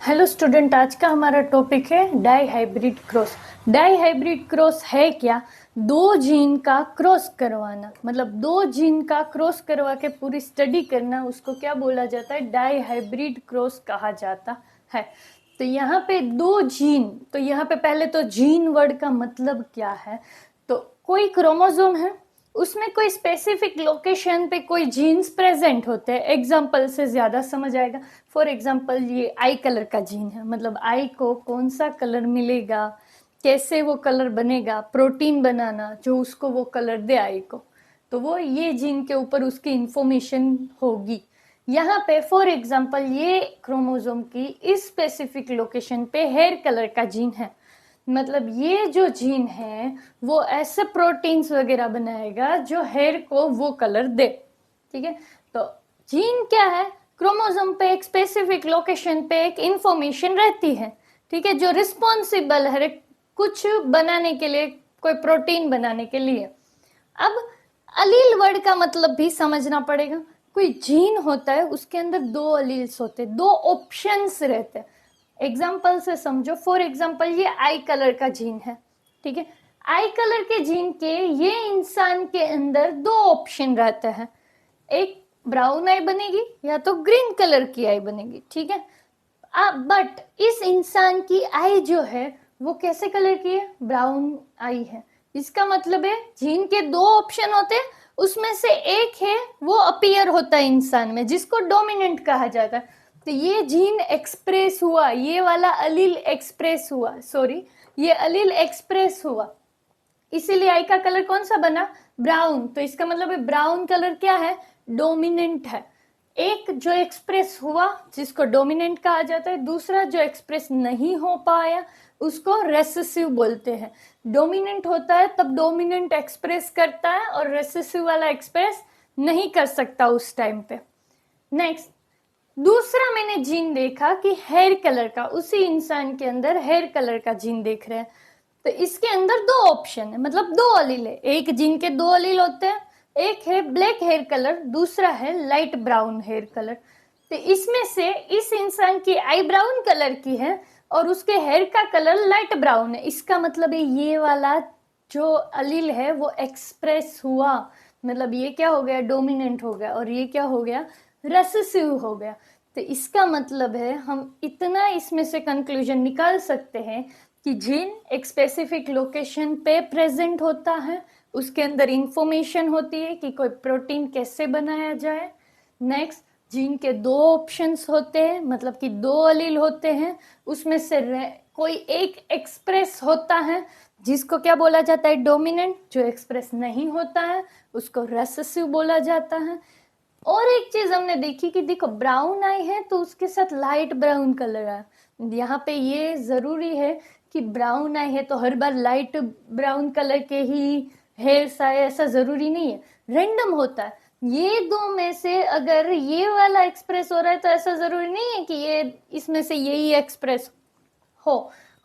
Hello student, आज का हमारा टॉपिक है dihybrid cross. Dihybrid cross है क्या? दो जीन का क्रॉस करवाना, मतलब दो जीन का क्रॉस करवा के पूरी स्टडी करना, उसको क्या बोला जाता है? डाई हाइब्रिड क्रॉस कहा जाता है। तो यहाँ पे दो जीन, तो यहाँ पे पहले तो जीन वर्ड का मतलब क्या है? तो कोई क्रोमोसोम है, उसमें कोई स्पेसिफिक लोकेशन पे कोई जीन्स प्रेजेंट होते हैं। एग्जाम्पल से ज्यादा समझ आएगा। फॉर एग्जाम्पल, ये आई कलर का जीन है, मतलब आई को कौन सा कलर मिलेगा, कैसे वो कलर बनेगा, प्रोटीन बनाना जो उसको वो कलर दे आई को, तो वो ये जीन के ऊपर उसकी इंफॉर्मेशन होगी। यहाँ पे फॉर एग्जाम्पल ये क्रोमोसोम की इस स्पेसिफिक लोकेशन पे हेयर कलर का जीन है, मतलब ये जो जीन है वो ऐसे प्रोटीन्स वगैरह बनाएगा जो हेयर को वो कलर दे। ठीक है, तो जीन क्या है? क्रोमोसोम पे एक स्पेसिफिक लोकेशन पे एक इंफॉर्मेशन रहती है, ठीक है, जो रिस्पॉन्सिबल है कुछ बनाने के लिए, कोई प्रोटीन बनाने के लिए। अब अलील वर्ड का मतलब भी समझना पड़ेगा। कोई जीन होता है, उसके अंदर दो अलील्स होते हैं, दो ऑप्शंस रहते हैं। एग्जाम्पल से समझो, फॉर एग्जाम्पल ये आई कलर का जीन है, ठीक है। आई कलर के जीन के ये इंसान के अंदर दो ऑप्शन रहते हैं, एक ब्राउन आई बनेगी या तो ग्रीन कलर की आई बनेगी, ठीक है। बट इस इंसान की आई जो है वो कैसे कलर की है? ब्राउन आई है। इसका मतलब है जीन के दो ऑप्शन होते हैं, उसमें से एक है वो अपीयर होता है इंसान में, जिसको डोमिनेंट कहा जाता है। तो ये जीन एक्सप्रेस हुआ, ये वाला अलील एक्सप्रेस हुआ, सॉरी, ये अलील एक्सप्रेस हुआ, इसीलिए आई का कलर कौन सा बना? ब्राउन। तो इसका मतलब है ब्राउन कलर क्या है? डोमिनेंट है। एक जो एक्सप्रेस हुआ जिसको डोमिनेंट कहा जाता है, दूसरा जो एक्सप्रेस नहीं हो पाया उसको रेसेसिव बोलते हैं। डोमिनेंट होता है तब डोमिनेंट एक्सप्रेस करता है, और रेसेसिव वाला एक्सप्रेस नहीं कर सकता उस टाइम पे। नेक्स्ट, दूसरा मैंने जीन देखा कि हेयर कलर का, उसी इंसान के अंदर हेयर कलर का जीन देख रहे हैं। तो इसके अंदर दो ऑप्शन है, मतलब दो अलील है। एक जीन के दो अलील होते हैं, एक है ब्लैक हेयर कलर, दूसरा है लाइट ब्राउन हेयर कलर। तो इसमें से इस इंसान की आई ब्राउन कलर की है और उसके हेयर का कलर लाइट ब्राउन है। इसका मतलब है ये वाला जो अलील है वो एक्सप्रेस हुआ, मतलब ये क्या हो गया? डोमिनेंट हो गया, और ये क्या हो गया? रेसेसिव हो गया। तो इसका मतलब है हम इतना इसमें से कंक्लूजन निकाल सकते हैं कि जीन एक स्पेसिफिक लोकेशन पे प्रेजेंट होता है, उसके अंदर इंफॉर्मेशन होती है कि कोई प्रोटीन कैसे बनाया जाए। नेक्स्ट, जीन के दो ऑप्शंस होते हैं, मतलब कि दो अलील होते हैं, उसमें से कोई एक एक्सप्रेस होता है जिसको क्या बोला जाता है? डोमिनेंट। जो एक्सप्रेस नहीं होता है उसको रेसेसिव बोला जाता है। और एक चीज हमने देखी कि देखो, ब्राउन आई है तो उसके साथ लाइट ब्राउन कलर है। यहाँ पे ये जरूरी है कि ब्राउन आई है तो हर बार लाइट ब्राउन कलर के ही हेयर्स आए, ऐसा जरूरी नहीं है, रेंडम होता है। ये दो में से अगर ये वाला एक्सप्रेस हो रहा है तो ऐसा जरूरी नहीं है कि ये इसमें से यही एक्सप्रेस हो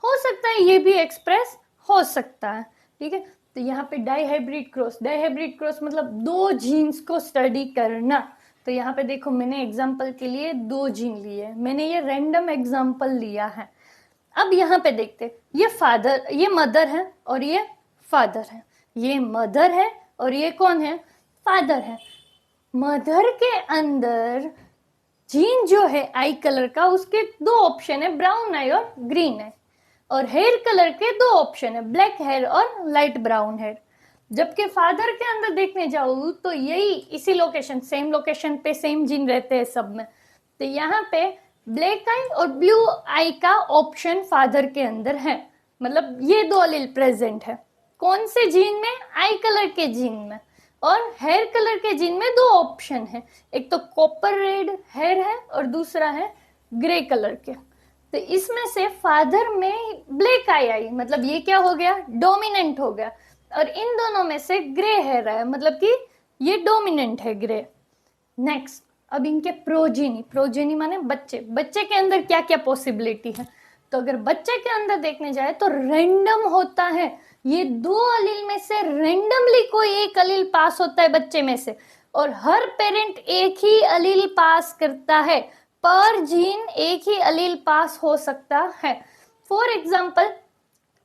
हो सकता है ये भी एक्सप्रेस हो सकता है, ठीक है। तो यहाँ पे dihybrid cross, dihybrid cross मतलब दो जीन्स को स्टडी करना। तो यहाँ पे देखो, मैंने एग्जाम्पल के लिए दो जीन लिए, मैंने ये रैंडम एग्जाम्पल लिया है। अब यहाँ पे देखते, ये फादर, ये मदर है और ये फादर है, ये मदर है और ये कौन है? फादर है। मदर के अंदर जीन जो है आई कलर का, उसके दो ऑप्शन है, ब्राउन आई और ग्रीन है। और हेयर कलर के दो ऑप्शन है, ब्लैक हेयर और लाइट ब्राउन हेयर। जबकि फादर के अंदर देखने जाऊँ तो यही इसी लोकेशन, सेम लोकेशन पे सेम जीन रहते हैं सब में। तो यहाँ पे ब्लैक आई और ब्लू आई का ऑप्शन फादर के अंदर है, मतलब ये दो अलील प्रेजेंट है। कौन से जीन में? आई कलर के जीन में। और हेयर कलर के जीन में दो ऑप्शन है, एक तो कॉपर रेड हेयर है और दूसरा है ग्रे कलर के। तो इसमें से फादर में ब्लैक आई, मतलब ये क्या हो गया? डोमिनेंट हो गया। और इन दोनों में से ग्रे हेयर है, मतलब कि ये डोमिनेंट है, ग्रे। नेक्स्ट, अब इनके प्रोजेनी, प्रोजेनी माने बच्चे, बच्चे के अंदर क्या क्या पॉसिबिलिटी है? तो अगर बच्चे के अंदर देखने जाए तो रैंडम होता है, ये दो अलील में से रैंडमली कोई एक अलील पास होता है बच्चे में से, और हर पेरेंट एक ही अलील पास करता है। पर जीन एक ही अलील पास हो सकता है। फॉर एग्जाम्पल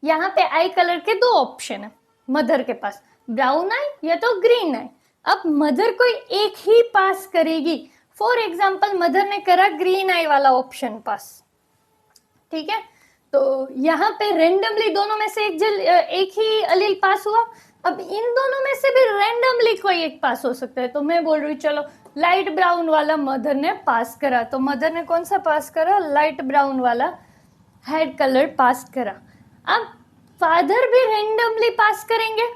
यहाँ पे आई कलर के दो ऑप्शन है मदर के पास, ब्राउन आई या तो ग्रीन आई। अब मदर कोई एक ही पास करेगी। फॉर एग्जाम्पल मदर ने करा ग्रीन आई वाला ऑप्शन पास, ठीक है, तो यहाँ पे रेंडमली दोनों में से एक ही अलील पास हुआ। अब इन दोनों में से भी रेंडमली कोई एक पास हो सकता है। तो मैं बोल रही हूँ चलो लाइट ब्राउन वाला मदर ने पास करा, तो मदर ने कौन सा पास करा, लाइट ब्राउन वाला हेयर कलर पास करा। अब फादर भी रेंडमली पास करेंगे,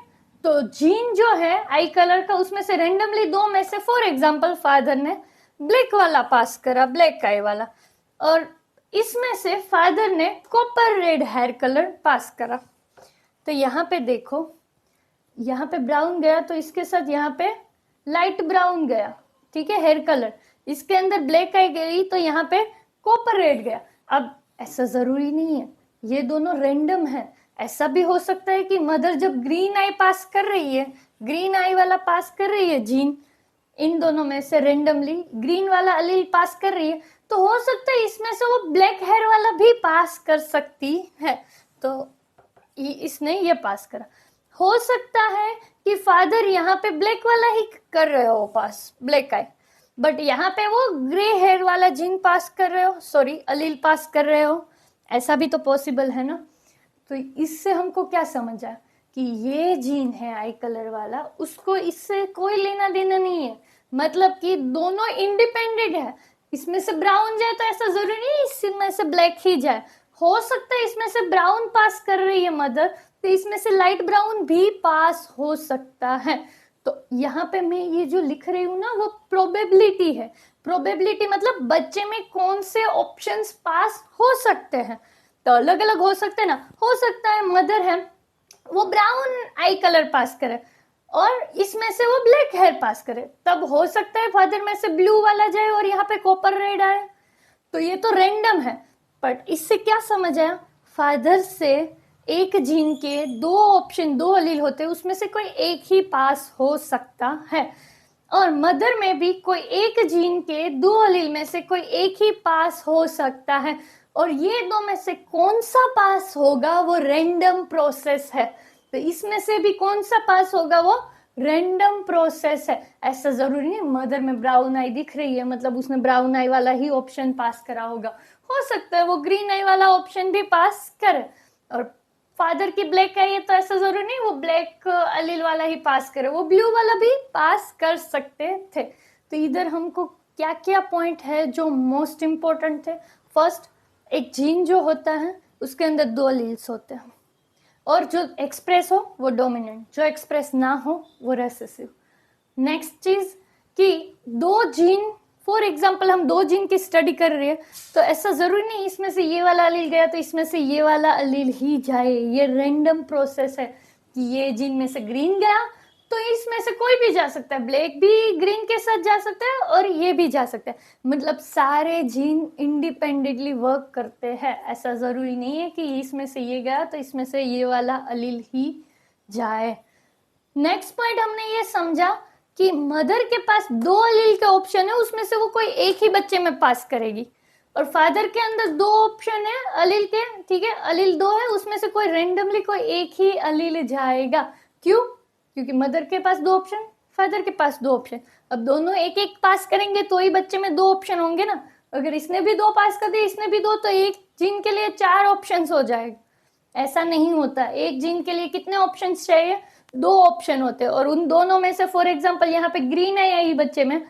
तो जीन जो है आई कलर का उसमें से रेंडमली दो में से फॉर एग्जाम्पल फादर ने ब्लैक वाला पास करा, ब्लैक आई वाला, और इसमें से फादर ने कॉपर रेड हेयर कलर पास करा। तो यहाँ पे देखो, यहाँ पे ब्राउन गया तो इसके साथ यहाँ पे लाइट ब्राउन गया, ठीक है, हेयर कलर। इसके अंदर ब्लैक आई गई तो यहाँ पे कॉपर रेड गया। अब ऐसा जरूरी नहीं है, ये दोनों रेंडम है। ऐसा भी हो सकता है कि मदर जब ग्रीन आई पास कर रही है, ग्रीन आई वाला पास कर रही है जीन, इन दोनों में से रेंडमली ग्रीन वाला अलील पास कर रही है, तो हो सकता है इसमें से वो ब्लैक हेयर वाला भी पास कर सकती है। तो इसने ये पास करा। हो सकता है कि फादर यहाँ पे ब्लैक वाला ही कर रहे हो पास, ब्लैक आई, बट यहाँ पे वो ग्रे हेयर वाला जीन पास कर रहे हो, सॉरी अलील पास कर रहे हो। ऐसा भी तो पॉसिबल है ना। तो इससे हमको क्या समझ आया कि ये जीन है आई कलर वाला, उसको इससे कोई लेना देना नहीं है, मतलब कि दोनों इंडिपेंडेंट है। इसमें से ब्राउन जाए तो ऐसा जरूरी नहीं इसमें से ब्लैक ही जाए। हो सकता है इसमें से ब्राउन पास कर रही है मदर, तो इसमें से लाइट ब्राउन भी पास हो सकता है। तो यहाँ पे मैं ये जो लिख रही हूँ ना वो प्रोबेबिलिटी है। प्रोबेबिलिटी मतलब बच्चे में कौन से ऑप्शंस पास हो सकते हैं। तो अलग अलग हो सकते हैं ना, हो सकता है मदर है वो ब्राउन आई कलर पास करे और इसमें से वो ब्लैक हेयर पास करे, तब हो सकता है फादर में से ब्लू वाला जाए और यहाँ पे कॉपर रेड आए। तो ये तो रैंडम है, बट इससे क्या समझ आया, फादर से एक जीन के दो ऑप्शन, दो अलील होते हैं, उसमें से कोई एक ही पास हो सकता है। और मदर में भी कोई एक जीन के दो अलील में से कोई एक ही पास हो सकता है। और ये दो में से कौन सा पास होगा वो रैंडम प्रोसेस है। तो इसमें से भी कौन सा पास होगा वो रैंडम प्रोसेस है। ऐसा जरूरी नहीं मदर में ब्राउन आई दिख रही है मतलब उसने ब्राउन आई वाला ही ऑप्शन पास करा होगा। हो सकता है वो ग्रीन आई वाला ऑप्शन भी पास करे। और फादर की ब्लैक आई है तो ऐसा जरूरी नहीं वो ब्लैक अलील वाला ही पास करे, वो ब्लू वाला भी पास कर सकते थे। तो इधर हमको क्या क्या पॉइंट है जो मोस्ट इम्पोर्टेंट थे। फर्स्ट, एक जीन जो होता है उसके अंदर दो अलील्स होते हैं और जो एक्सप्रेस हो वो डोमिनेंट, जो एक्सप्रेस ना हो वो रेसेसिव। नेक्स्ट चीज कि दो जीन, फॉर एग्जाम्पल हम दो जीन की स्टडी कर रहे हैं तो ऐसा जरूरी नहीं इसमें से ये वाला अलील गया तो इसमें से ये वाला अलील ही जाए। ये रैंडम प्रोसेस है कि ये जीन में से ग्रीन गया तो इसमें से कोई भी जा सकता है, ब्लैक भी ग्रीन के साथ जा सकता है और ये भी जा सकता है। मतलब सारे जीन इंडिपेंडेंटली वर्क करते हैं। ऐसा जरूरी नहीं है कि इसमें से ये गया तो इसमें से ये वाला अलील ही जाए। नेक्स्ट पॉइंट हमने ये समझा कि मदर के पास दो अलील के ऑप्शन है, उसमें से वो कोई एक ही बच्चे में पास करेगी। और फादर के अंदर दो ऑप्शन है अलील के, ठीक है, अलील दो है, उसमें से कोई रेंडमली कोई एक ही अलील जाएगा। क्यों? क्योंकि मदर के पास दो ऑप्शन, फादर के पास दो ऑप्शन। अब दोनों एक एक पास करेंगे तो ही बच्चे में दो ऑप्शन होंगे ना। अगर इसने भी दो पास कर दिए, इसने भी दो, तो एक जीन के लिए चार ऑप्शंस हो जाएगा। ऐसा नहीं होता। एक जीन के लिए कितने ऑप्शंस चाहिए? दो ऑप्शन होते हैं। और उन दोनों में से फॉर एग्जांपल यहाँ पे ग्रीन है यही बच्चे में,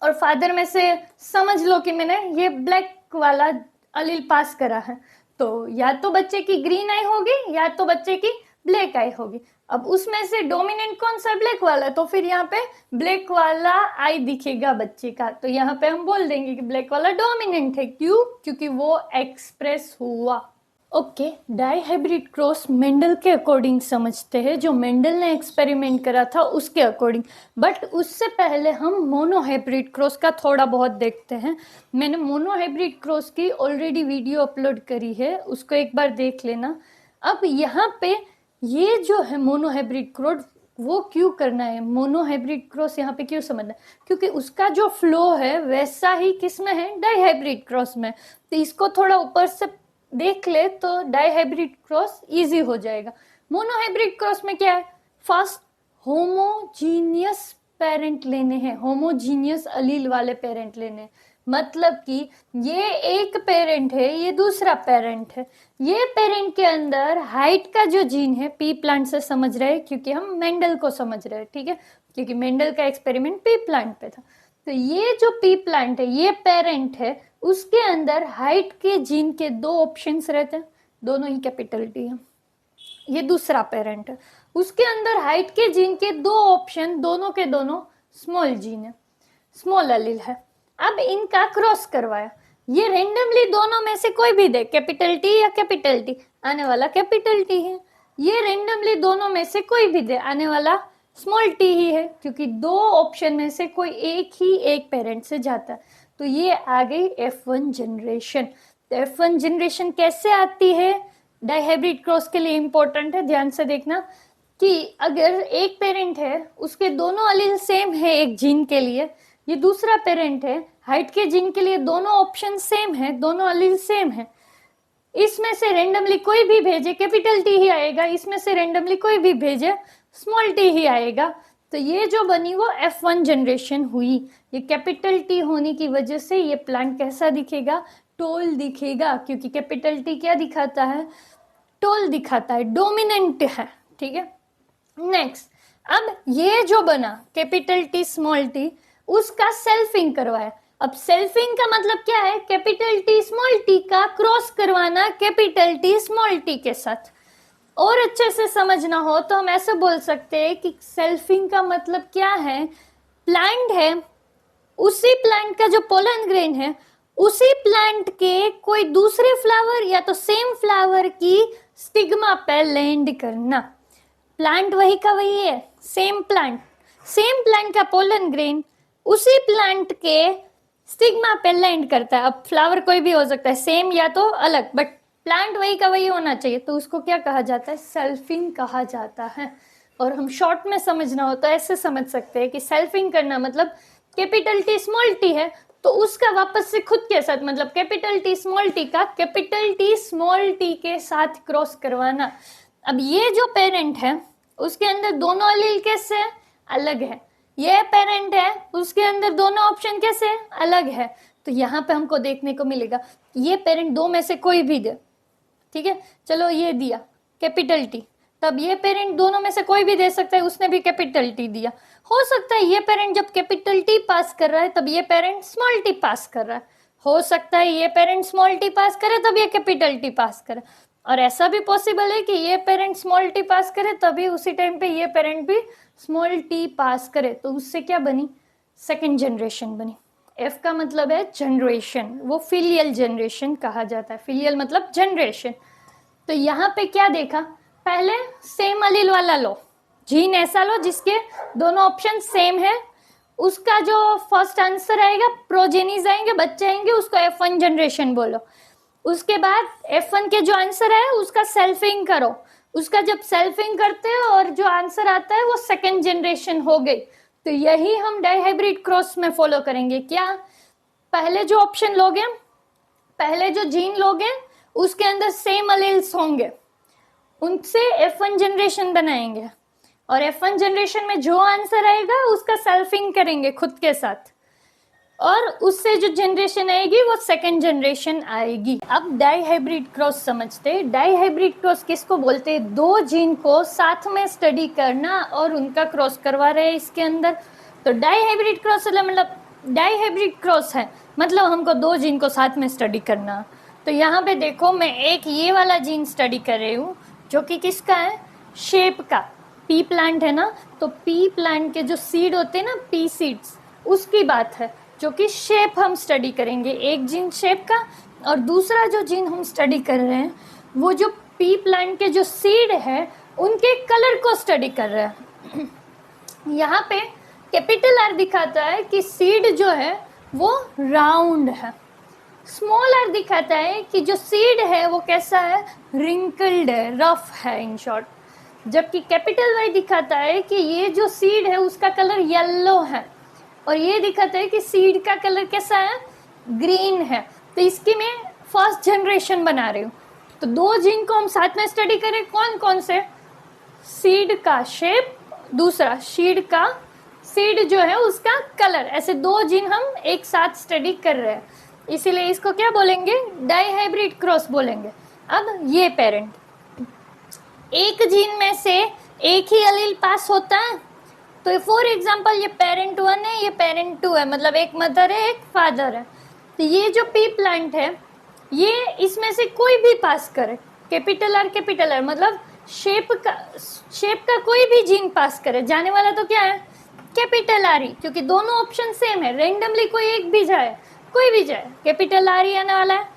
और फादर में से समझ लो कि मैंने ये ब्लैक वाला अलील पास करा है, तो या तो बच्चे की ग्रीन आई होगी या तो बच्चे की ब्लैक आई होगी। अब उसमें से डोमिनेंट कौन सा? ब्लैक वाला, तो फिर यहाँ पे ब्लैक वाला आई दिखेगा बच्चे का, तो यहाँ पे हम बोल देंगे कि ब्लैक वाला डोमिनेंट है। क्यों? क्योंकि वो एक्सप्रेस हुआ। ओके, डाईहाइब्रिड क्रॉस मेंडल के अकॉर्डिंग समझते हैं, जो मेंडल ने एक्सपेरिमेंट करा था उसके अकॉर्डिंग। बट उससे पहले हम मोनोहाइब्रिड क्रॉस का थोड़ा बहुत देखते हैं। मैंने मोनोहाइब्रिड क्रॉस की ऑलरेडी वीडियो अपलोड करी है, उसको एक बार देख लेना। अब यहाँ पे ये जो है मोनोहाइब्रिड क्रॉस वो क्यों करना है, मोनो हाइब्रिड क्रॉस यहाँ पे क्यों समझना है, क्योंकि उसका जो फ्लो है वैसा ही किस में है, डाई हाइब्रिड क्रॉस में। तो इसको थोड़ा ऊपर से देख ले तो डाई हाइब्रिड क्रॉस इजी हो जाएगा। मोनो हाइब्रिड क्रॉस में क्या है, फर्स्ट होमोजीनियस पेरेंट लेने हैं, होमोजीनियस अलील वाले पेरेंट लेने हैं। मतलब कि ये एक पेरेंट है, ये दूसरा पेरेंट है, ये पेरेंट के अंदर हाइट का जो जीन है, पी प्लांट से समझ रहे हैं क्योंकि हम मेंडल को समझ रहे हैं, ठीक है, क्योंकि मेंडल का एक्सपेरिमेंट पी प्लांट पे था। तो ये जो पी प्लांट है, ये पेरेंट है, उसके अंदर हाइट के जीन के दो ऑप्शंस रहते हैं, दोनों ही कैपिटल टी है। ये दूसरा पेरेंट है, उसके अंदर हाइट के जीन के दो ऑप्शन, दोनों के दोनों स्मॉल जीन है, स्मॉल अलील है। अब इनका क्रॉस करवाया, ये रेंडमली दोनों में से कोई भी दे, कैपिटल टी या कैपिटल टी, आने वाला कैपिटल टी है। ये रेंडमली दोनों में से कोई भी दे, आने वाला स्मॉल टी ही है, क्योंकि दो ऑप्शन में से कोई एक ही एक पेरेंट से जाता है। तो ये आ गई F1 जनरेशन। तो F1 जनरेशन कैसे आती है, डाइहाइब्रिड क्रॉस के लिए इंपॉर्टेंट है, ध्यान से देखना कि अगर एक पेरेंट है, उसके दोनों अलील सेम है एक जीन के लिए, ये दूसरा पेरेंट है, हाइट के जीन के लिए दोनों ऑप्शन सेम है, दोनों अलील सेम है, इसमें से रेंडमली कोई भी भेजे कैपिटल टी ही आएगा, इसमें से रेंडमली कोई भी भेजे स्मॉल टी ही आएगा। तो ये जो बनी वो F1 जनरेशन हुई। ये कैपिटल टी होने की वजह से ये प्लांट कैसा दिखेगा, टोल दिखेगा, क्योंकि कैपिटल टी क्या दिखाता है, टोल दिखाता है, डोमिनेंट है, ठीक है। नेक्स्ट, अब ये जो बना कैपिटल टी स्मॉल टी, उसका सेल्फिंग करवाया। अब सेल्फिंग का मतलब क्या है, कैपिटल टी स्मॉल टी का क्रॉस करवाना कैपिटल टी स्मॉल टी के साथ। और अच्छे से समझना हो तो हम ऐसे बोल सकते हैं कि सेल्फिंग का मतलब क्या है, प्लांट है, उसी प्लांट का जो पोलन ग्रेन है, उसी प्लांट के कोई दूसरे फ्लावर या तो सेम फ्लावर की स्टिग्मा पे लैंड करना। प्लांट वही का वही है, सेम प्लांट का पोलन ग्रेन उसी प्लांट के स्टिग्मा पे लैंड करता है। अब फ्लावर कोई भी हो सकता है, सेम या तो अलग, बट प्लांट वही का वही होना चाहिए, तो उसको क्या कहा जाता है, सेल्फिंग कहा जाता है। और हम शॉर्ट में समझना हो तो ऐसे समझ सकते हैं कि सेल्फिंग करना मतलब कैपिटल टी स्मॉल टी है तो उसका वापस से खुद के साथ, मतलब कैपिटल टी स्मॉल टी का कैपिटल टी स्मॉल टी के साथ क्रॉस करवाना। अब ये जो पेरेंट है उसके अंदर दोनों अलील कैसे है, अलग है, ये पेरेंट है उसके अंदर दोनों ऑप्शन कैसे है, अलग है। तो यहाँ पे हमको देखने को मिलेगा ये पेरेंट दो में से कोई भी दे, ठीक है, चलो ये दिया कैपिटल टी, तब ये पेरेंट दोनों में से कोई भी दे सकता है, उसने भी कैपिटल टी दिया। हो सकता है ये पेरेंट जब कैपिटल टी पास कर रहा है तब ये पेरेंट स्मॉल टी पास कर रहा है, हो सकता है ये पेरेंट स्मॉल टी पास करे तब ये कैपिटल टी पास करे, और ऐसा भी पॉसिबल है कि ये पेरेंट स्मॉल टी पास करे तभी उसी टाइम पे ये पेरेंट भी स्मॉल टी पास करे। तो उससे क्या बनी, सेकेंड जनरेशन बनी। एफ का मतलब है जनरेशन, वो फिलियल जनरेशन कहा जाता है, फिलियल मतलब जनरेशन। तो यहाँ पे क्या देखा, पहले सेम अलील वाला लो, जीन ऐसा लो जिसके दोनों ऑप्शन सेम है, उसका जो फर्स्ट आंसर आएगा, प्रोजेनीज आएंगे, बच्चे आएंगे, उसको F1 जनरेशन बोलो। उसके बाद F1 के जो आंसर है उसका सेल्फिंग करो, उसका जब सेल्फिंग करते हो और जो आंसर आता है वो सेकेंड जनरेशन हो गई। तो यही हम डाइहाइब्रिड क्रॉस में फॉलो करेंगे। क्या, पहले जो ऑप्शन लोगे, पहले जो जीन लोगे उसके अंदर सेम अलील्स होंगे, उनसे F1 जनरेशन बनाएंगे, और F1 जनरेशन में जो आंसर आएगा उसका सेल्फिंग करेंगे खुद के साथ, और उससे जो जनरेशन आएगी वो सेकेंड जनरेशन आएगी। अब डाइहाइब्रिड क्रॉस समझते। डाइहाइब्रिड क्रॉस किसको बोलते हैं, दो जीन को साथ में स्टडी करना और उनका क्रॉस करवा रहे हैं इसके अंदर। तो डाइहाइब्रिड क्रॉस मतलब डाइहाइब्रिड क्रॉस है मतलब हमको दो जीन को साथ में स्टडी करना। तो यहाँ पे देखो मैं एक ये वाला जीन स्टडी कर रही हूँ जो कि किसका है, शेप का, पी प्लांट है ना, तो पी प्लांट के जो सीड होते हैं ना, पी सीड्स, उसकी बात है, जो कि शेप हम स्टडी करेंगे, एक जीन शेप का, और दूसरा जो जीन हम स्टडी कर रहे हैं वो जो पी प्लांट के जो सीड है उनके कलर को स्टडी कर रहे हैं। यहाँ पे कैपिटल आर दिखाता है कि सीड जो है वो राउंड है, स्मॉल आर दिखाता है कि जो सीड है वो कैसा है, रिंकल्ड है, रफ है, इन शॉर्ट। जबकि कैपिटल वाई दिखाता है कि ये जो सीड है उसका कलर येलो है, और ये दिखाता है कि सीड का कलर कैसा है, ग्रीन है। तो इसकी मैं फर्स्ट जनरेशन बना रही हूँ। तो दो जीन को हम साथ में स्टडी करें, कौन कौन से, सीड का शेप, दूसरा सीड जो है उसका कलर, ऐसे दो जीन हम एक साथ स्टडी कर रहे हैं, इसीलिए इसको क्या बोलेंगे, डाई हाइब्रिड क्रॉस बोलेंगे। अब ये पेरेंट, एक जीन में से एक ही अलील पास होता है, तो फॉर एग्जांपल ये पेरेंट 1 है, ये पेरेंट 2 है, मतलब एक मदर है एक फादर है। तो ये जो पी प्लांट है ये इसमें से कोई भी पास करे, कैपिटल आर मतलब शेप का कोई भी जीन पास करे, जाने वाला तो क्या है, कैपिटल आर ही, क्योंकि दोनों ऑप्शन सेम है, रेंडमली कोई एक भी जाए, कोई भी जाए, कैपिटल आर ही आने वाला है।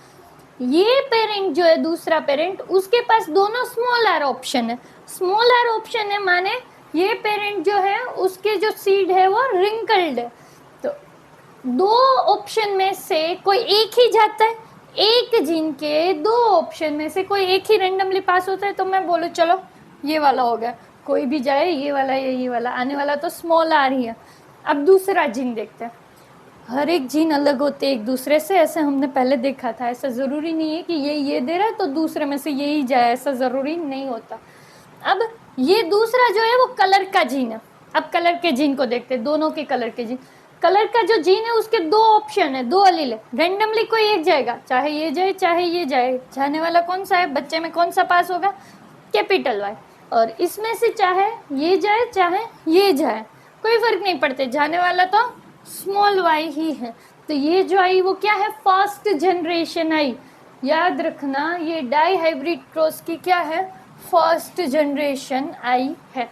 ये पेरेंट जो है दूसरा पेरेंट, उसके पास दोनों स्मॉल आर ऑप्शन है, स्मॉल आर ऑप्शन है माने ये पेरेंट जो है उसके जो सीड है वो रिंकल्ड है। तो दो ऑप्शन में से कोई एक ही जाता है, एक जीन के दो ऑप्शन में से कोई एक ही रेंडमली पास होता है, तो मैं बोलूँ चलो ये वाला हो गया, कोई भी जाए ये वाला या ये वाला, आने वाला तो स्मॉल आर ही है। अब दूसरा जीन देखते हैं, हर एक जीन अलग होते हैं एक दूसरे से, ऐसे हमने पहले देखा था, ऐसा ज़रूरी नहीं है कि ये दे रहा है तो दूसरे में से यही जाए, ऐसा ज़रूरी नहीं होता। अब ये दूसरा जो है वो कलर का जीन है। अब कलर के जीन को देखते हैं, दोनों के कलर के जीन, कलर का जो जीन है उसके दो ऑप्शन है, दो अलील है, रेंडमली कोई एक जाएगा, चाहे ये जाए चाहे ये जाए, जाने वाला कौन सा है, बच्चे में कौन सा पास होगा, कैपिटल वाई, और इसमें से चाहे ये जाए चाहे ये जाए, कोई फर्क नहीं पड़ते, जाने वाला तो स्मॉल वाई ही है। तो ये जो आई वो क्या है, फर्स्ट जनरेशन आई, याद रखना ये डाई हाइब्रिड क्रॉस की क्या है, फर्स्ट जनरेशन आई है।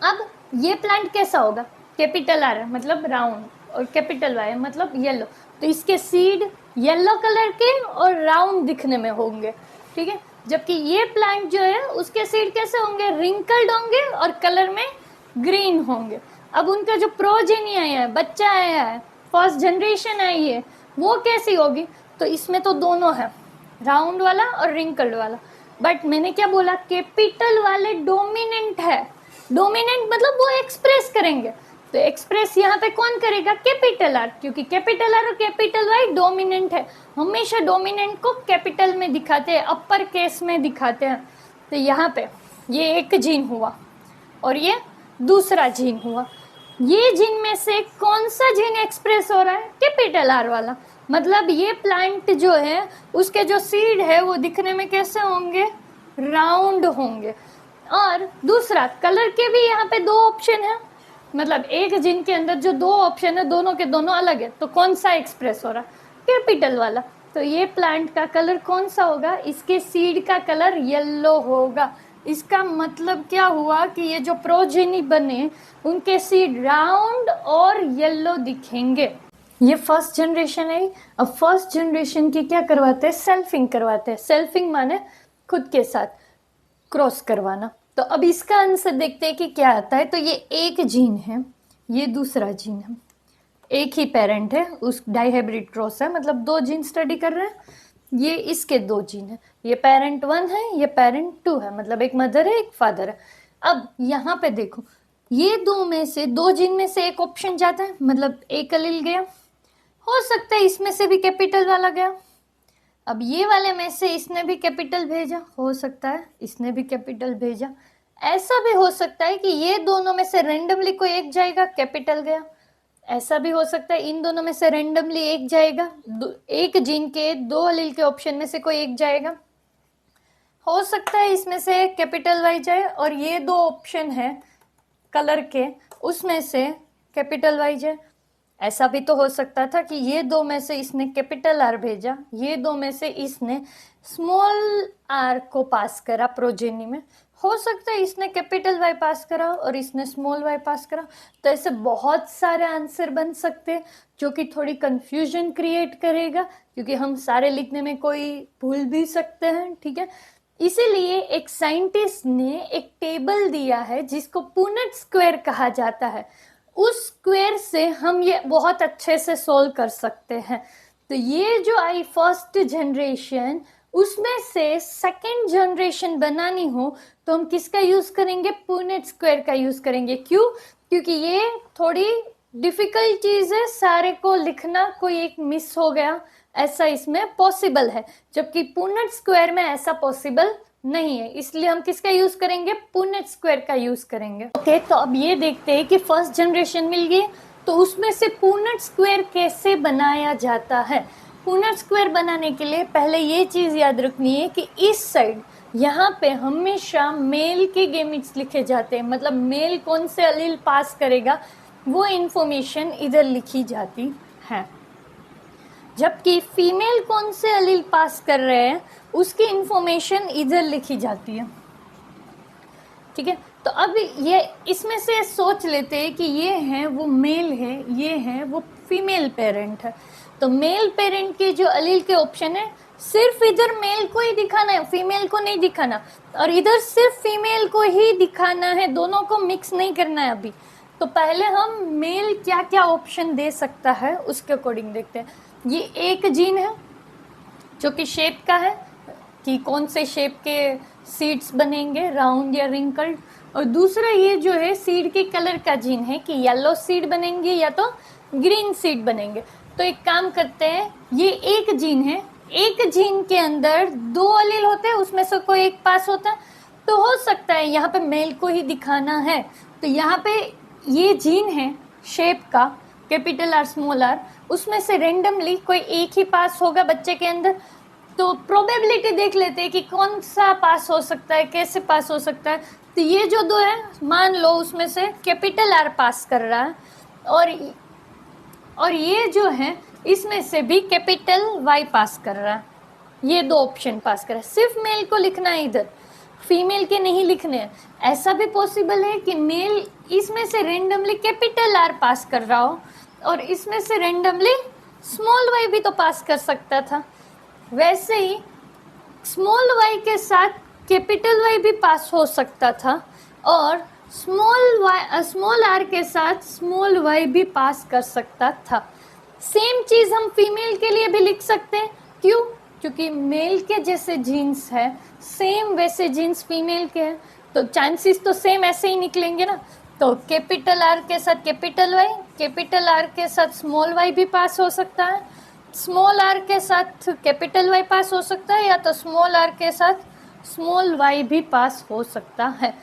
अब ये प्लांट कैसा होगा, कैपिटल आर मतलब राउंड, और कैपिटल वाई मतलब येलो, तो इसके सीड येलो कलर के और राउंड दिखने में होंगे, ठीक है। जबकि ये प्लांट जो है उसके सीड कैसे होंगे, रिंकल्ड होंगे और कलर में ग्रीन होंगे। अब उनका जो प्रोजेनी आया है, बच्चा आया है, फर्स्ट जनरेशन आई है, वो कैसी होगी, तो इसमें तो दोनों है, राउंड वाला और रिंकल्ड वाला, बट मैंने क्या बोला, कैपिटल वाले डोमिनेंट है, डोमिनेंट मतलब वो एक्सप्रेस करेंगे, तो एक्सप्रेस यहाँ पे कौन करेगा, कैपिटल आर, क्योंकि कैपिटल आर और कैपिटल वाई डोमिनेंट है, हमेशा डोमिनेंट को कैपिटल में दिखाते हैं, अपर केस में दिखाते हैं। तो यहाँ पे ये एक जीन हुआ और ये दूसरा जीन हुआ, ये जीन में से कौन सा जीन एक्सप्रेस हो रहा है, कैपिटल आर वाला, मतलब ये प्लांट जो है उसके जो सीड है वो दिखने में कैसे होंगे, राउंड होंगे। और दूसरा कलर के भी यहाँ पे दो ऑप्शन है, मतलब एक जीन के अंदर जो दो ऑप्शन है दोनों के दोनों अलग है, तो कौन सा एक्सप्रेस हो रहा है, कैपिटल वाला। तो ये प्लांट का कलर कौन सा होगा, इसके सीड का कलर येलो होगा। इसका मतलब क्या हुआ कि ये जो प्रोजेनी बने उनके सीड राउंड और येलो दिखेंगे। ये फर्स्ट जनरेशन है। अब फर्स्ट जनरेशन की क्या करवाते हैं, सेल्फिंग करवाते हैं। सेल्फिंग माने खुद के साथ क्रॉस करवाना। तो अब इसका आंसर देखते हैं कि क्या आता है। तो ये एक जीन है, ये दूसरा जीन है, एक ही पेरेंट है, उस डाईहाइब्रिड क्रॉस है, मतलब दो जीन स्टडी कर रहे हैं। ये इसके दो जीन है, ये पेरेंट 1 है, ये पेरेंट 2 है, मतलब एक मदर है एक फादर है। अब यहाँ पे देखो, ये दो में से दो जीन में से एक ऑप्शन जाता है, मतलब एक अलील गया, हो सकता है इसमें से भी कैपिटल वाला गया। अब ये वाले में से इसने भी कैपिटल भेजा, हो सकता है इसने भी कैपिटल भेजा। ऐसा भी हो सकता है कि ये दोनों में से रेंडमली कोई एक जाएगा, कैपिटल गया। ऐसा भी हो सकता है इन दोनों में से रेंडमली एक जाएगा, एक जीन के दो अलील के ऑप्शन में से कोई एक जाएगा। हो सकता है इसमें से कैपिटल वाई जाए और ये दो ऑप्शन है कलर के, उसमें से कैपिटल वाई जाए। ऐसा भी तो हो सकता था कि ये दो में से इसने कैपिटल आर भेजा, ये दो में से इसने स्मॉल आर को पास करा प्रोजेनी में। हो सकता है इसने कैपिटल वाई पास करा और इसने स्मॉल वाई पास करा। तो ऐसे बहुत सारे आंसर बन सकते हैं जो कि थोड़ी कंफ्यूजन क्रिएट करेगा, क्योंकि हम सारे लिखने में कोई भूल भी सकते हैं, ठीक है। इसीलिए एक साइंटिस्ट ने एक टेबल दिया है जिसको पुनेट स्क्वायर कहा जाता है। उस स्क्वायर से हम ये बहुत अच्छे से सोल्व कर सकते हैं। तो ये जो आई फर्स्ट जनरेशन, उसमें से सेकेंड जनरेशन बनानी हो तो हम किसका यूज करेंगे, पुनेट स्क्वायर का यूज करेंगे। क्यों? क्योंकि ये थोड़ी डिफिकल्ट चीज है, सारे को लिखना, कोई एक मिस हो गया ऐसा इसमें पॉसिबल है, जबकि पुनेट स्क्वायर में ऐसा पॉसिबल नहीं है, इसलिए हम किसका यूज करेंगे, पुनेट स्क्वायर का यूज करेंगे। ओके, तो अब ये देखते हैं कि फर्स्ट जनरेशन मिल गई, तो उसमें से पुनेट स्क्वायर कैसे बनाया जाता है। पुनेट स्क्वायर बनाने के लिए पहले ये चीज याद रखनी है कि इस साइड यहाँ पे हमेशा मेल के गेमिट्स लिखे जाते हैं, मतलब मेल कौन से अलील पास करेगा वो इंफॉर्मेशन इधर लिखी जाती है, जबकि फीमेल कौन से अलील पास कर रहे हैं उसकी इंफॉर्मेशन इधर लिखी जाती है। ठीक है, तो अब ये इसमें से सोच लेते हैं कि ये है वो मेल है, ये है वो फीमेल पेरेंट है। तो मेल पेरेंट के जो अलील के ऑप्शन है, सिर्फ इधर मेल को ही दिखाना है, फीमेल को नहीं दिखाना, और इधर सिर्फ फीमेल को ही दिखाना है, दोनों को मिक्स नहीं करना है अभी। तो पहले हम मेल क्या क्या ऑप्शन दे सकता है उसके अकॉर्डिंग देखते हैं। ये एक जीन है जो कि शेप का है, कि कौन से शेप के सीड्स बनेंगे, राउंड या रिंकल्ड, और दूसरा ये जो है सीड के कलर का जीन है कि येलो सीड बनेंगे या तो ग्रीन सीड बनेंगे। तो एक काम करते हैं, ये एक जीन है, एक जीन के अंदर दो अलील होते हैं, उसमें से कोई एक पास होता है, तो हो सकता है यहाँ पे मेल को ही दिखाना है। तो यहाँ पे ये जीन है शेप का, कैपिटल आर स्मॉल आर, उसमें से रेंडमली कोई एक ही पास होगा बच्चे के अंदर। तो प्रोबेबिलिटी देख लेते हैं कि कौन सा पास हो सकता है, कैसे पास हो सकता है। तो ये जो दो है, मान लो उसमें से कैपिटल आर पास कर रहा है, और ये जो है इसमें से भी कैपिटल वाई पास कर रहा है। ये दो ऑप्शन पास कर रहा है, सिर्फ मेल को लिखना है इधर, फीमेल के नहीं लिखने हैं। ऐसा भी पॉसिबल है कि मेल इसमें से रेंडमली कैपिटल आर पास कर रहा हो, और इसमें से रेंडमली स्मॉल वाई भी तो पास कर सकता था। वैसे ही स्मॉल वाई के साथ कैपिटल वाई भी पास हो सकता था, और स्मॉल आर के साथ स्मॉल वाई भी पास कर सकता था। सेम चीज हम फीमेल के लिए भी लिख सकते हैं। क्यों? क्योंकि मेल के जैसे जीन्स है, सेम वैसे जीन्स फीमेल के हैं, तो चांसेस तो सेम ऐसे ही निकलेंगे ना। तो कैपिटल आर के साथ कैपिटल वाई, कैपिटल आर के साथ स्मॉल वाई भी पास हो सकता है, स्मॉल आर के साथ कैपिटल वाई पास हो सकता है, या तो स्मॉल आर के साथ स्मॉल वाई भी पास हो सकता है।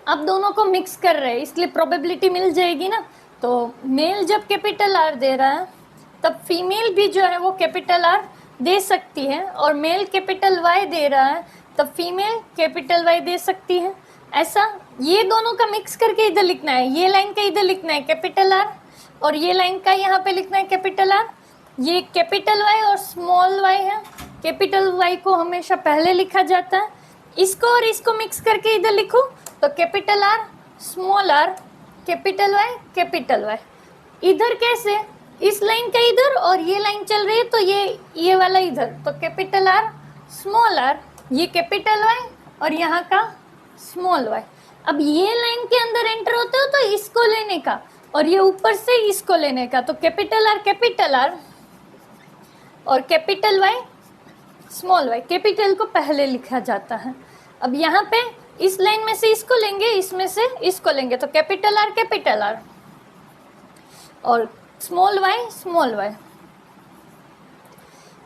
अब दोनों को मिक्स कर रहे हैं, इसलिए प्रोबेबिलिटी मिल जाएगी ना। तो मेल जब कैपिटल आर दे रहा है तब फीमेल भी जो है वो कैपिटल आर दे सकती है, और मेल कैपिटल वाई दे रहा है तब फीमेल कैपिटल वाई दे सकती है। ऐसा ये दोनों का मिक्स करके इधर लिखना है, ये लाइन का इधर लिखना है कैपिटल आर, और ये लाइन का यहाँ पे लिखना है कैपिटल आर। ये कैपिटल वाई और स्मॉल वाई है, कैपिटल वाई को हमेशा पहले लिखा जाता है। इसको और इसको मिक्स करके इधर लिखो तो capital R, small r, capital Y. इधर कैसे, इस लाइन का इधर, और ये लाइन चल रही है तो ये वाला इधर, तो कैपिटल आर, स्मॉल आर, ये कैपिटल वाई और यहाँ का स्मॉल वाई। अब ये लाइन के अंदर एंटर होते हो तो इसको लेने का, और ये ऊपर से इसको लेने का, तो कैपिटल आर और capital Y, small y. Capital को पहले लिखा जाता है। अब यहाँ पे इस लाइन में से इसको लेंगे, इसमें से इसको लेंगे, तो कैपिटल आर और स्मॉल वाई।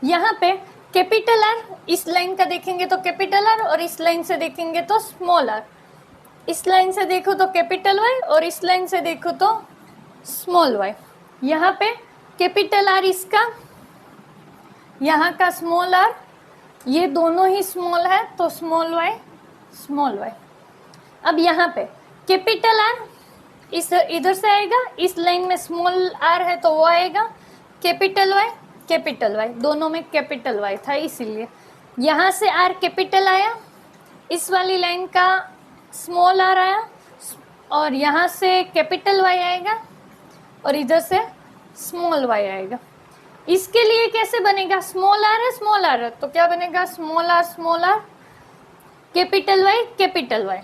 यहाँ पे कैपिटल आर इस लाइन का देखेंगे तो कैपिटल आर, और इस लाइन से देखेंगे तो स्मॉल आर। इस लाइन से देखो तो कैपिटल वाई, और इस लाइन से देखो तो स्मॉल वाई। यहाँ पे कैपिटल आर इसका, यहाँ का स्मॉल आर, ये दोनों ही स्मॉल है तो स्मॉल वाई। अब यहाँ पे कैपिटल आर इस इधर से आएगा, इस लाइन में स्मॉल आर है तो वो आएगा, कैपिटल वाई, दोनों में कैपिटल वाई था, इसीलिए यहाँ से आर कैपिटल आया, इस वाली लाइन का स्मॉल आर आया, और यहाँ से कैपिटल वाई आएगा, और इधर से स्मॉल वाई आएगा। इसके लिए कैसे बनेगा, स्मॉल आर है तो क्या बनेगा, स्मॉल आर, कैपिटल वाई।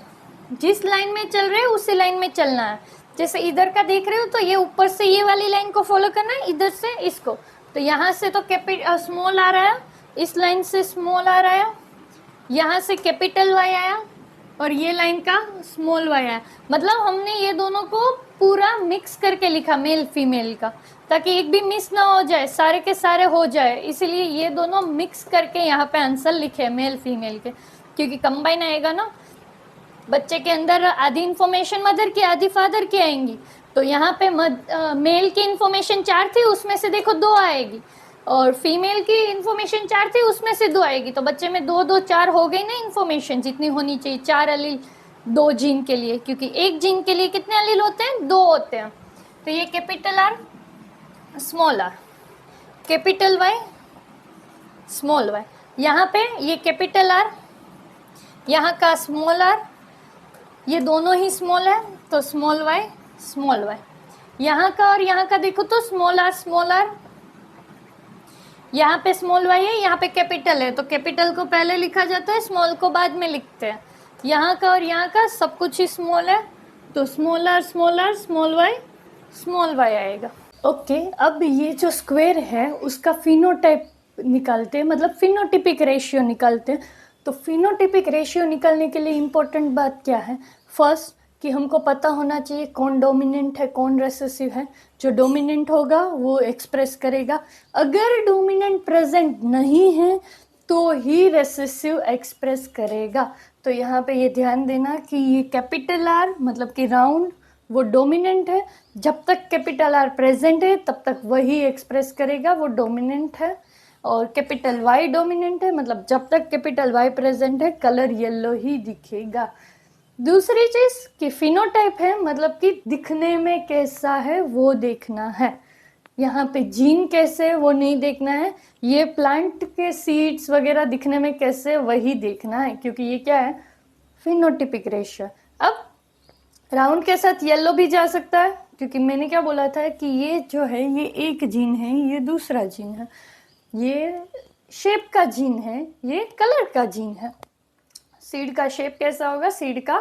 जिस लाइन में चल रहे हो उसी लाइन में चलना है। जैसे इधर का देख रहे हो तो ये ऊपर से ये वाली लाइन को फॉलो करना है, इधर से इसको, तो यहाँ से तो स्मॉल आर आया, इस लाइन से स्मॉल आर आया, यहाँ से कैपिटल वाई आया और ये लाइन का स्मॉल वाई आया। मतलब हमने ये दोनों को पूरा मिक्स करके लिखा मेल फीमेल का, ताकि एक भी मिस ना हो जाए, सारे के सारे हो जाए, इसीलिए ये दोनों मिक्स करके यहाँ पे आंसर लिखे मेल फीमेल के, क्योंकि कंबाइन आएगा ना, बच्चे के अंदर आधी इंफॉर्मेशन मदर की आधी फादर की आएंगी। तो यहाँ पे मेल की इंफॉर्मेशन 4 थी, उसमें से देखो 2 आएगी, और फीमेल की इंफॉर्मेशन 4 थी, उसमें से 2 आएगी। तो बच्चे में 2 2 4 हो गई ना इंफॉर्मेशन जितनी होनी चाहिए, 4 अलील 2 जीन के लिए, क्योंकि एक जीन के लिए कितने अलील होते हैं, 2 होते हैं। तो ये capital R small r, capital Y small y, यहाँ पे ये कैपिटल आर, यहाँ का स्मॉल आर, ये दोनों ही स्मॉल है तो स्मॉल वाई, यहाँ का और यहाँ का देखो तो स्मॉल आर, यहाँ पे स्मॉल वाई है, यहाँ पे कैपिटल है, तो कैपिटल को पहले लिखा जाता है, स्मॉल को बाद में लिखते हैं। यहाँ का और यहाँ का सब कुछ ही स्मॉल है, तो स्मॉल आर स्मॉल वाई आएगा। ओके, अब ये जो स्क्वायर है उसका फिनोटाइप निकालते हैं, मतलब फिनोटिपिक रेशियो निकालते हैं। तो फिनोटिपिक रेशियो निकालने के लिए इम्पोर्टेंट बात क्या है, फर्स्ट कि हमको पता होना चाहिए कौन डोमिनेंट है कौन रेसेसिव है। जो डोमिनेंट होगा वो एक्सप्रेस करेगा, अगर डोमिनेंट प्रेजेंट नहीं है तो ही रेसेसिव एक्सप्रेस करेगा। तो यहाँ पे ये ध्यान देना कि ये कैपिटल आर मतलब कि राउंड वो डोमिनेंट है, जब तक कैपिटल आर प्रेजेंट है तब तक वही एक्सप्रेस करेगा, वो डोमिनेंट है। और कैपिटल वाई डोमिनेंट है, मतलब जब तक कैपिटल वाई प्रेजेंट है कलर येलो ही दिखेगा। दूसरी चीज कि फिनोटाइप है, मतलब कि दिखने में कैसा है वो देखना है, यहाँ पे जीन कैसे वो नहीं देखना है, ये प्लांट के सीड्स वगैरह दिखने में कैसे वही देखना है, क्योंकि ये क्या है, फिनोटिपिक रेशियो। अब राउंड के साथ येलो भी जा सकता है, क्योंकि मैंने क्या बोला था कि ये जो है ये एक जीन है, ये दूसरा जीन है, ये शेप का जीन है, ये कलर का जीन है। सीड का शेप कैसा होगा, सीड का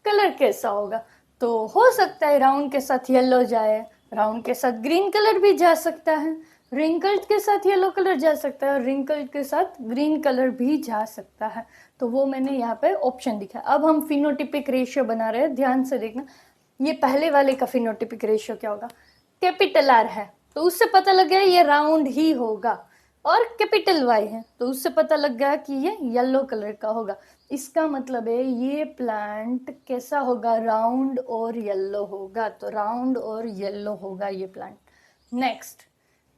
कलर कैसा होगा। तो हो सकता है राउंड के साथ येलो जाए, राउंड के साथ ग्रीन कलर भी जा सकता है, रिंकल्ड के साथ येलो कलर जा सकता है, और रिंकल्ड के साथ ग्रीन कलर भी जा सकता है। तो वो मैंने यहाँ पे ऑप्शन दिखा। अब हम फिनोटिपिक रेशियो बना रहे हैं, ध्यान से देखना। ये पहले वाले का फिनोटिपिक रेशियो क्या होगा, कैपिटल आर है तो उससे पता लग गया ये राउंड ही होगा, और कैपिटल वाई है तो उससे पता लग गया कि ये येलो कलर का होगा। इसका मतलब है ये प्लांट कैसा होगा, राउंड और येलो होगा, तो राउंड और येलो होगा ये प्लांट। नेक्स्ट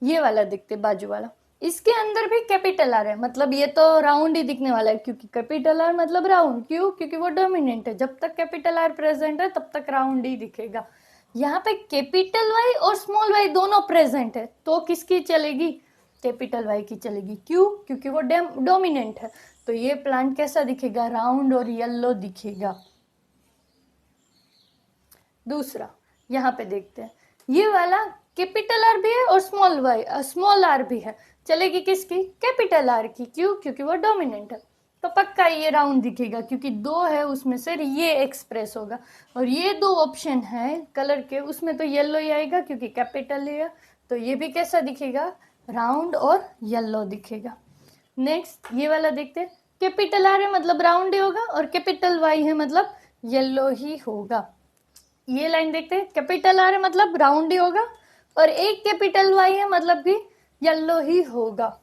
ये वाला देखते, बाजू वाला, इसके अंदर भी कैपिटल आर है, मतलब ये तो राउंड ही दिखने वाला है, क्योंकि कैपिटल आर मतलब राउंड, क्यों, क्योंकि वो डोमिनेंट है, जब तक कैपिटल आर प्रेजेंट है तब तक राउंड ही दिखेगा। यहाँ पे कैपिटल वाई और स्मॉल वाई दोनों प्रेजेंट है, तो किसकी चलेगी, कैपिटल वाई की चलेगी, क्यों, क्योंकि वो डोमिनेंट है। तो ये प्लांट कैसा दिखेगा, राउंड और येलो दिखेगा। दूसरा यहाँ पे देखते हैं, ये वाला कैपिटल आर भी है और स्मॉल आर भी है, चलेगी किसकी, कैपिटल आर की, क्यों, क्योंकि वो डोमिनेंट है। तो पक्का ये राउंड दिखेगा, क्योंकि 2 है उसमें से ये एक्सप्रेस होगा, और ये 2 ऑप्शन है कलर के, उसमें तो येलो ही आएगा क्योंकि कैपिटल है, तो ये भी कैसा दिखेगा, राउंड और येलो दिखेगा। नेक्स्ट ये वाला देखते हैं, कैपिटल आर है मतलब राउंड ही होगा, और कैपिटल वाई है मतलब येलो ही होगा। ये लाइन देखते हैं, कैपिटल आर है मतलब राउंड ही होगा, और एक कैपिटल वाई है मतलब भी येलो ही होगा।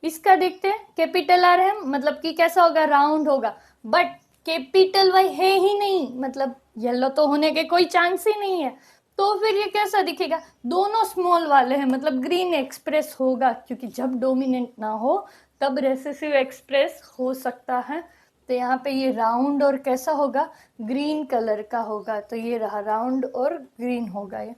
इसका देखते हैं, कैपिटल आर है मतलब कि कैसा होगा, राउंड होगा, बट कैपिटल वाई है ही नहीं, मतलब येलो तो होने के कोई चांस ही नहीं है, तो फिर ये कैसा दिखेगा, दोनों स्मॉल वाले हैं, मतलब ग्रीन एक्सप्रेस होगा, क्योंकि जब डोमिनेंट ना हो तब रेसेसिव एक्सप्रेस हो सकता है। तो यहाँ पे ये राउंड और कैसा होगा, ग्रीन कलर का होगा, तो ये रहा राउंड और ग्रीन होगा ये।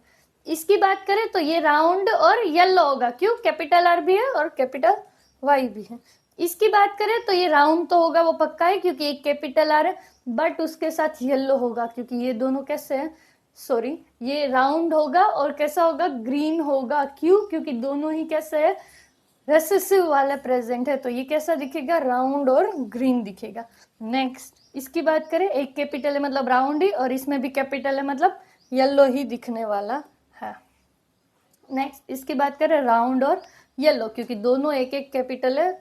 इसकी बात करें तो ये राउंड और येलो होगा, क्यों, कैपिटल आर भी है और कैपिटल वाई भी है। इसकी बात करें तो ये राउंड तो होगा, वो पक्का है, क्योंकि एक कैपिटल आर है, बट उसके साथ येलो होगा, क्योंकि ये दोनों कैसे हैं, सॉरी, ये राउंड होगा और कैसा होगा, ग्रीन होगा, क्यों, क्योंकि दोनों ही कैसे है, रेसेसिव वाला प्रेजेंट है, तो ये कैसा दिखेगा, राउंड और ग्रीन दिखेगा। नेक्स्ट इसकी बात करें, एक कैपिटल है मतलब राउंड ही, और इसमें भी कैपिटल है मतलब येलो ही दिखने वाला है। नेक्स्ट इसकी बात करें, राउंड और येलो, क्योंकि दोनों एक एक कैपिटल है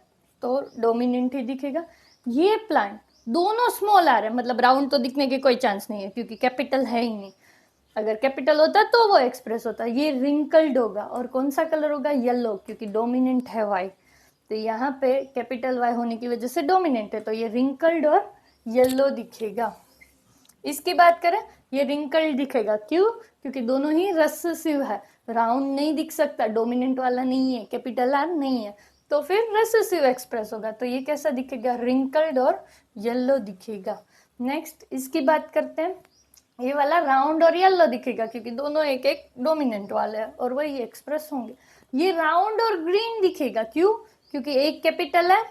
तो डोमिनेंट ही दिखेगा। ये प्लांट दोनों स्मॉल आ रहे हैं, मतलब राउंड तो दिखने के कोई चांस नहीं है क्योंकि कैपिटल है ही नहीं। अगर कैपिटल होता तो वो एक्सप्रेस होता। ये रिंकल्ड होगा और कौन सा कलर होगा? येलो, क्योंकि डोमिनेंट है वाई। तो यहाँ पे कैपिटल वाई होने की वजह से डोमिनेंट है, तो ये रिंकल्ड और येलो दिखेगा। इसकी बात करें, ये रिंकल्ड दिखेगा, क्यों? क्योंकि दोनों ही रेसेसिव है, राउंड नहीं दिख सकता, डोमिनेंट वाला नहीं है, कैपिटल आर नहीं है, तो फिर रेसेसिव एक्सप्रेस होगा। तो ये कैसा दिखेगा? रिंकल्ड और येलो दिखेगा। नेक्स्ट इसकी बात करते हैं, ये वाला राउंड और येलो दिखेगा क्योंकि दोनों एक एक डोमिनेंट वाले हैं और वही एक्सप्रेस होंगे। ये राउंड और ग्रीन दिखेगा, क्यों? क्योंकि एक कैपिटल है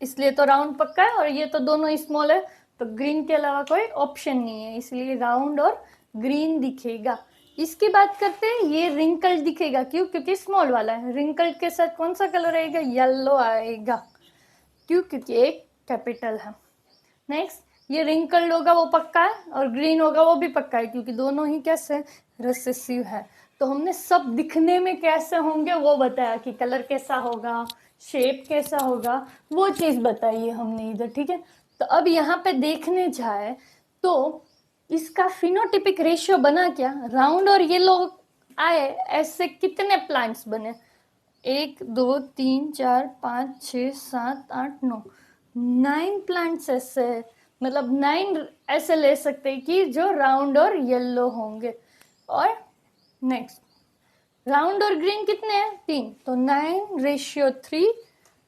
इसलिए तो राउंड पक्का है, और ये तो दोनों स्मॉल है तो ग्रीन के अलावा कोई ऑप्शन नहीं है, इसलिए राउंड और ग्रीन दिखेगा। इसकी बात करते हैं, ये रिंकल्ड दिखेगा, क्यों? क्योंकि स्मॉल वाला है। रिंकल्ड के साथ कौन सा कलर आएगा? येलो आएगा, क्यों? क्योंकि एक कैपिटल है। नेक्स्ट, ये रिंकल्ड होगा वो पक्का है, और ग्रीन होगा वो भी पक्का है क्योंकि दोनों ही कैसे? रिसेसिव है। तो हमने सब दिखने में कैसे होंगे वो बताया कि कलर कैसा होगा, शेप कैसा होगा, वो चीज बताई है हमने इधर, ठीक है। तो अब यहाँ पे देखने जाए तो इसका फिनोटिपिक रेशियो बना क्या? राउंड और येलो आए, ऐसे कितने प्लांट्स बने? 1 2 3 4 5 6 7 8 9, 9 प्लांट्स ऐसे है, मतलब 9 ऐसे ले सकते हैं कि जो राउंड और येलो होंगे। और नेक्स्ट, राउंड और ग्रीन कितने हैं? 3, तो 9:3।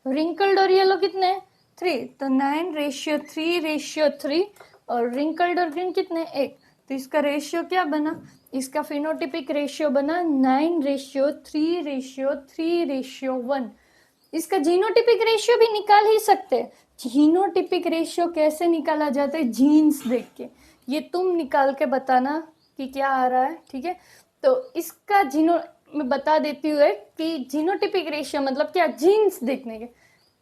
रिंकल्ड और येलो कितने हैं? 3, तो 9:3 और रिंकल्ड और ग्रीन कितने? 1, तो इसका रेशियो क्या बना? इसका फिनोटिपिक रेशियो बना 9:3:3:1। इसका जीनोटिपिक रेशियो भी निकाल ही सकते हैं। जीनोटिपिक रेशियो कैसे निकाला जाता है? जीन्स देख के। ये तुम निकाल के बताना कि क्या आ रहा है, ठीक है। तो इसका मैं बता देती हूँ कि जीनोटिपिक रेशियो मतलब क्या? जीन्स देखने के।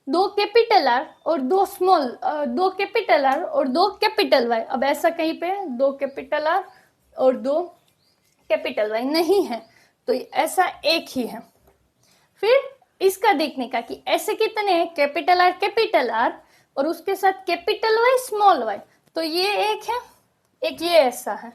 2 कैपिटल आर और 2 स्मॉल, 2 कैपिटल आर और 2 कैपिटल वाई। अब ऐसा कहीं पे 2 कैपिटल आर और 2 कैपिटल वाई नहीं है, तो ऐसा एक ही है। फिर इसका देखने का कि ऐसे कितने हैं? कैपिटल आर और उसके साथ कैपिटल वाई स्मॉल वाई, तो ये एक है, एक ये ऐसा है।